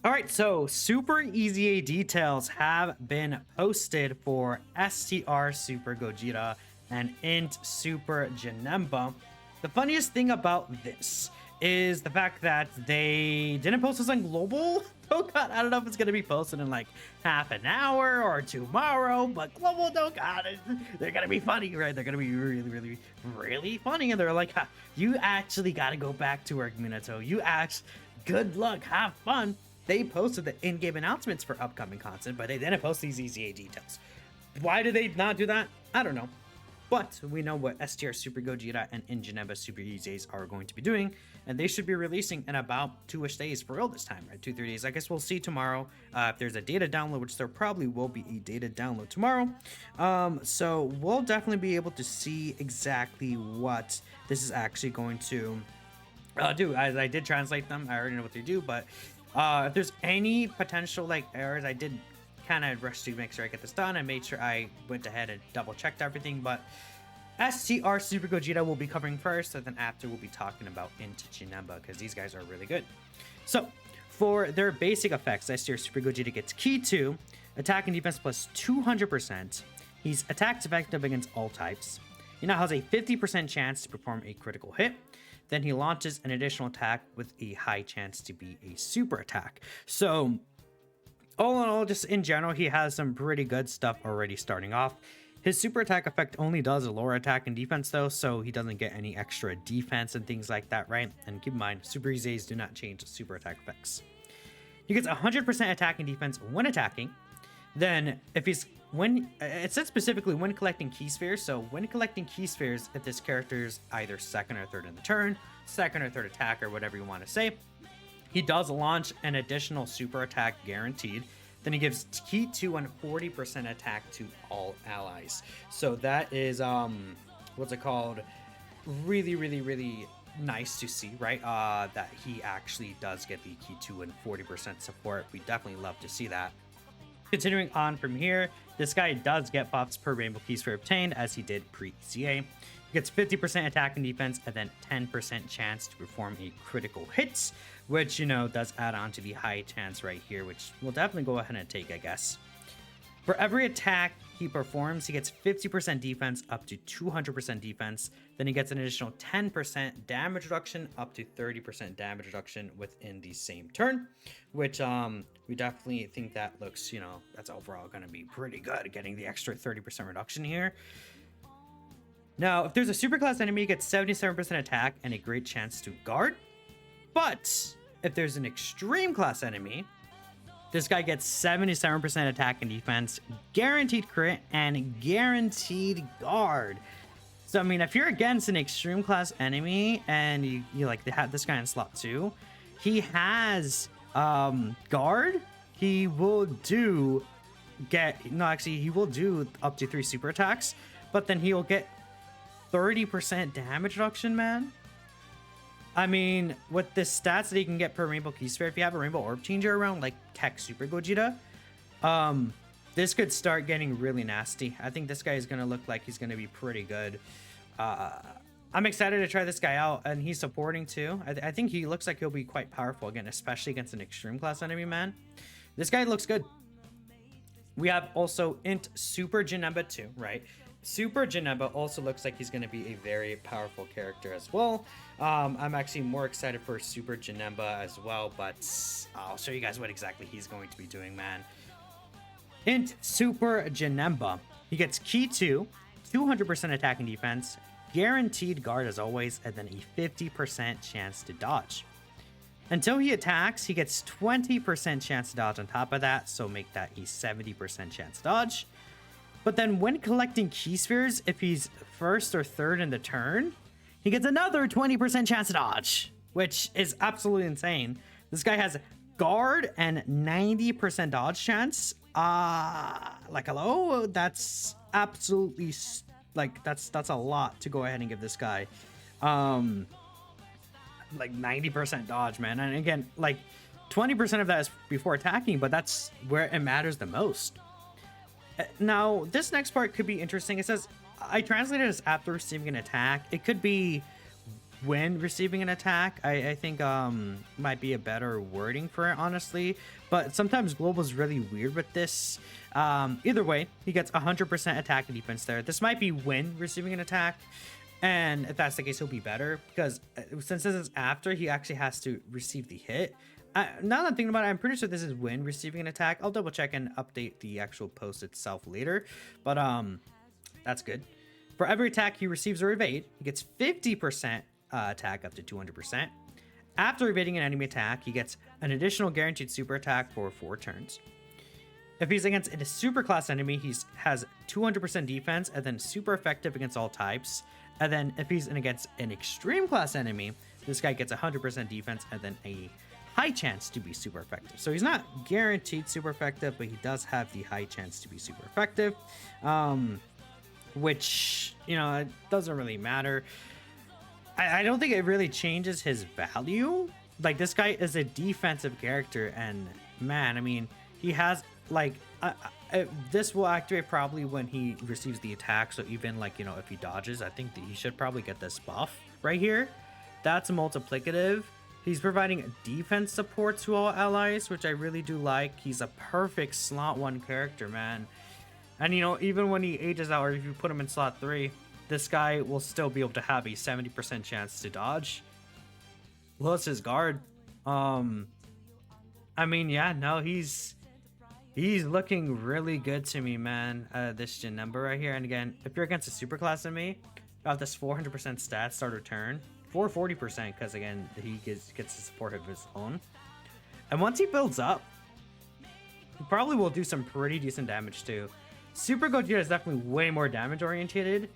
All right, so super EZA details have been posted for STR Super Gogeta and Int Super Janemba. The funniest thing about this is the fact that they didn't post this on global Dokkan. I don't know if it's gonna be posted in like half an hour or tomorrow, but global Dokkan, they're gonna be funny, right? They're gonna be really, really, really funny, and they're like, "Ha, you actually gotta go back to work, Minato. You act. Good luck, have fun." They posted the in-game announcements for upcoming content, but they didn't post these EZA details. Why did they not do that? I don't know. But we know what STR Super Gogeta and Ingenemba Super EZAs are going to be doing, and they should be releasing in about 2-ish days for real this time, right? 2-3 days. I guess we'll see tomorrow if there's a data download, which there probably will be a data download tomorrow. So we'll definitely be able to see exactly what this is actually going to do. As I did translate them, I already know what they do, but if there's any potential like errors, I did kind of rush to make sure I get this done. I made sure I went ahead and double checked everything, but STR Super Gogeta will be covering first, and then after we'll be talking about Int Janemba, because these guys are really good. So for their basic effects, STR Super Gogeta gets Key 2, attack and defense plus 200%. He's attack's effective against all types. He now has a 50% chance to perform a critical hit. Then he launches an additional attack with a high chance to be a super attack. So all in all, just in general, he has some pretty good stuff already starting off. His super attack effect only does a lower attack and defense though, so he doesn't get any extra defense and things like that, right? And keep in mind, super EZAs do not change super attack effects. He gets 100% attack and defense when attacking. Then if he's it says specifically when collecting key spheres, so when collecting key spheres, if this character's either second or third in the turn, second or third attack, or whatever you want to say, he does launch an additional super attack guaranteed. Then he gives Key 2 and 40% attack to all allies. So that is what's it called? Really, really, really nice to see, right? That he actually does get the Key 2 and 40% support. We definitely love to see that. Continuing on from here, this guy does get buffs per Rainbow Key Sphere obtained, as he did pre-EZA. He gets 50% attack and defense, and then 10% chance to perform a critical hit, which, you know, does add on to the high chance right here, which we'll definitely go ahead and take, I guess. For every attack he performs, he gets 50% defense up to 200% defense. Then he gets an additional 10% damage reduction up to 30% damage reduction within the same turn, which we definitely think that looks, you know, that's overall going to be pretty good, getting the extra 30% reduction here. Now, if there's a superclass enemy, he gets 77% attack and a great chance to guard. But if there's an extreme class enemy, this guy gets 77% attack and defense, guaranteed crit, and guaranteed guard. So, I mean, if you're against an extreme class enemy and you like, they have this guy in slot 2, he has guard. He will do he will do up to 3 super attacks, but then he'll get 30% damage reduction, man. I mean, with the stats that he can get per Rainbow Key Sphere, if you have a Rainbow Orb Changer around, like Tech Super Gogeta, this could start getting really nasty. I think this guy is going to look like he's going to be pretty good. I'm excited to try this guy out, and he's supporting too. I think he looks like he'll be quite powerful again, especially against an extreme class enemy, man. This guy looks good. We have also Int Super Janemba 2, right? Super Janemba also looks like he's going to be a very powerful character as well. I'm actually more excited for Super Janemba as well, but I'll show you guys what exactly he's going to be doing, man. Int Super Janemba. He gets Key 2, 200% attack and defense, guaranteed guard as always, and then a 50% chance to dodge. Until he attacks, he gets 20% chance to dodge on top of that, so make that a 70% chance to dodge. But then when collecting key spheres, if he's first or third in the turn, he gets another 20% chance to dodge, which is absolutely insane. This guy has guard and 90% dodge chance. Like, hello? That's absolutely, like, that's a lot to go ahead and give this guy. Like 90% dodge, man. And again, like 20% of that is before attacking, but that's where it matters the most. Now, this next part could be interesting. It says, I translated as after receiving an attack. It could be when receiving an attack. I think might be a better wording for it, honestly. But sometimes Global's really weird with this. Either way, he gets 100% attack and defense there. This might be when receiving an attack. And if that's the case, he'll be better because since this is after, he actually has to receive the hit. Now that I'm thinking about it, I'm pretty sure this is when receiving an attack. I'll double check and update the actual post itself later. But that's good. For every attack he receives or evade, he gets 50% attack up to 200%. After evading an enemy attack, he gets an additional guaranteed super attack for 4 turns. If he's against a super class enemy, he has 200% defense and then super effective against all types. And then if he's against an extreme class enemy, this guy gets 100% defense and then a high chance to be super effective. So he's not guaranteed super effective, but he does have the high chance to be super effective. Which, you know, it doesn't really matter. I don't think it really changes his value. Like, this guy is a defensive character, and man, I mean, he has like this will activate probably when he receives the attack. So even like, you know, if he dodges, I think that he should probably get this buff right here. That's multiplicative. He's providing defense support to all allies, which I really do like. He's a perfect slot 1 character, man. And, you know, even when he ages out, or if you put him in slot 3, this guy will still be able to have a 70% chance to dodge. Plus his guard. I mean, yeah, no, he's looking really good to me, man. This Janemba right here. And again, if you're against a super class enemy, about this 400% stat starter turn, 440%, because again, he gets the support of his own. And once he builds up, he probably will do some pretty decent damage too. Super Gogeta is definitely way more damage orientated.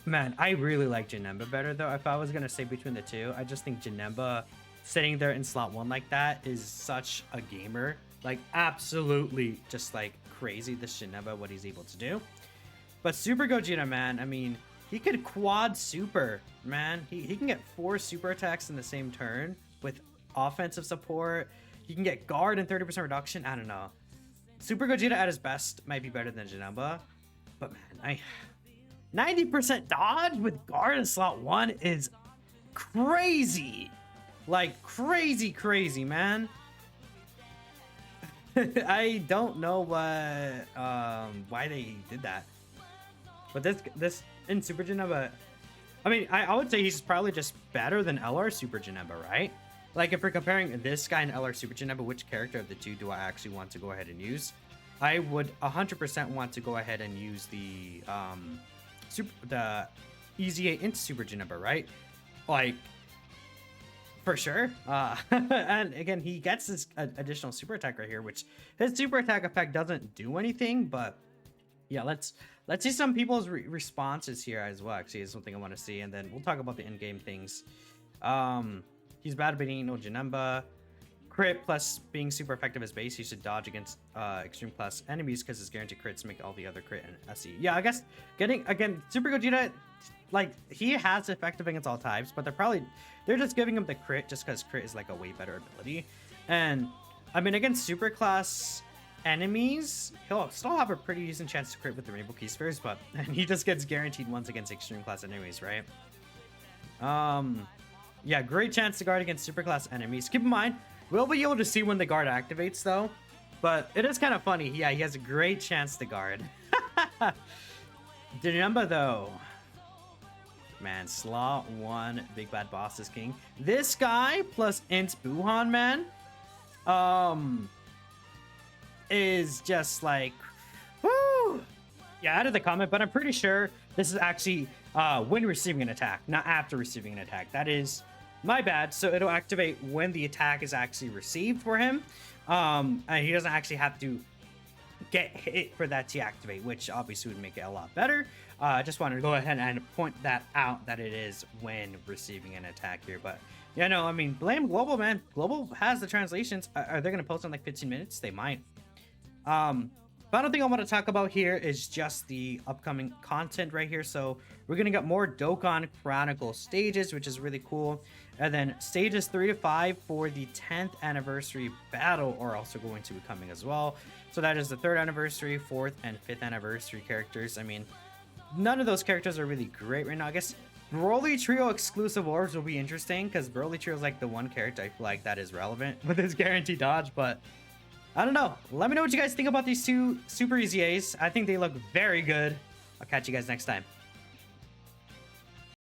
Man, I really like Janemba better though. If I was gonna say between the two, I just think Janemba sitting there in slot 1 like that is such a gamer. Like, absolutely just like crazy, this Janemba, what he's able to do. But Super Gogeta, man, I mean, he could quad super, man. He can get 4 super attacks in the same turn with offensive support. He can get guard and 30% reduction. I don't know. Super Gogeta at his best might be better than Janemba. But man, 90% dodge with guard in slot 1 is crazy. Like, crazy, man. I don't know what why they did that. But this in Super Janemba, I mean, I would say he's probably just better than LR Super Janemba, right? Like, if we're comparing this guy and LR Super Janemba, which character of the two do I actually want to go ahead and use? I would 100% want to go ahead and use the EZA into Super Janemba, right? Like, for sure. And again, he gets this additional super attack right here, which his super attack effect doesn't do anything, but yeah, let's see some people's responses here as well. Actually, is something I want to see, and then we'll talk about the in-game things. He's bad at beating no Janemba. Crit plus being super effective as base. He should dodge against extreme class enemies because his guaranteed crits make all the other crit and SE. Yeah, I guess getting, again, Super Gogeta, like, he has effective against all types, but they're just giving him the crit just because crit is like a way better ability. And I mean, against super class enemies, he'll still have a pretty decent chance to crit with the Rainbow Key Spheres, but and he just gets guaranteed ones against extreme class enemies, right? Yeah, great chance to guard against super class enemies. Keep in mind, we'll be able to see when the guard activates though, but it is kind of funny. Yeah, he has a great chance to guard. Janemba though, man, slot 1 big bad boss is king. This guy plus Int Buhan, man, is just like, whoo. Yeah, added the comment, but I'm pretty sure this is actually when receiving an attack, not after receiving an attack. That is my bad. So it'll activate when the attack is actually received for him, and he doesn't actually have to get hit for that to activate, which obviously would make it a lot better. I just wanted to go ahead and point that out, that it is when receiving an attack here. But yeah, no, I mean, blame Global, man. Global has the translations. Are they going to post in like 15 minutes? They might. Final thing I want to talk about here is just the upcoming content right here. So we're going to get more Dokkan Chronicle stages, which is really cool. And then stages 3 to 5 for the 10th anniversary battle are also going to be coming as well. So that is the 3rd anniversary, 4th, and 5th anniversary characters. I mean, none of those characters are really great right now. I guess Broly Trio exclusive orbs will be interesting because Broly Trio is like the one character I feel like that is relevant with his guaranteed dodge, but I don't know. Let me know what you guys think about these two Super EZAs. I think they look very good. I'll catch you guys next time.